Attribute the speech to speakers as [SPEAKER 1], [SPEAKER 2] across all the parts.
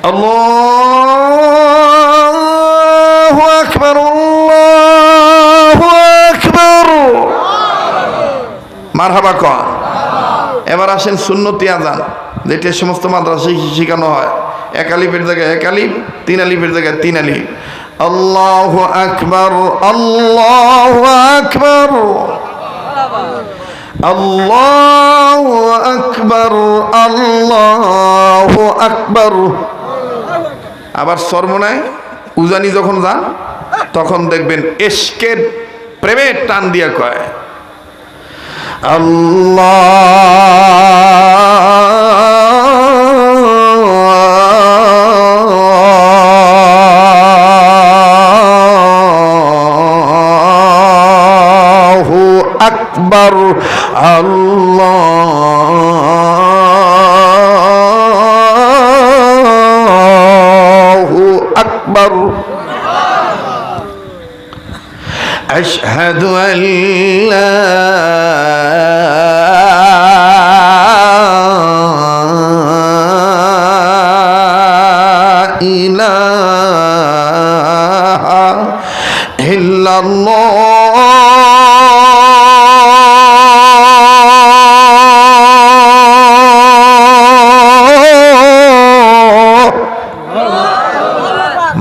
[SPEAKER 1] আল্লাহু আকবার, আল্লাহু আকবার। মারহাবা কর। এবার আসেন সুন্নতি আযান, যেটা সমস্ত মাদ্রাসায় শেখানো হয়। এক আলিফের জায়গায় এক আলিফ, তিন আলিফের জায়গায় তিন আলিফ। আল্লাহু আকবার, আল্লাহু আকবার, আল্লাহু আকবার, আল্লাহু আকবার। আবার সরমনায় উজানি যখন যান তখন দেখবেন এশকের প্রেমের টান দিয়া কয় আল্লাহু আকবার, আল্লাহু আকবার। أشهد أن لا إله إلا الله।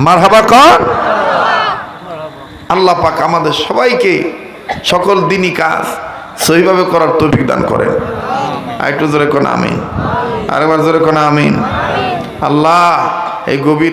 [SPEAKER 1] মারহাবা কর। আল্লাহ পাক আমাদের সবাইকে সকল দিনই কাজ সহিভাবে করার তৌফিক দান করেন। আর একটু জোরে কোন আমিন, আরেকবার জোরে কোন আমিন। আল্লাহ এই গভীর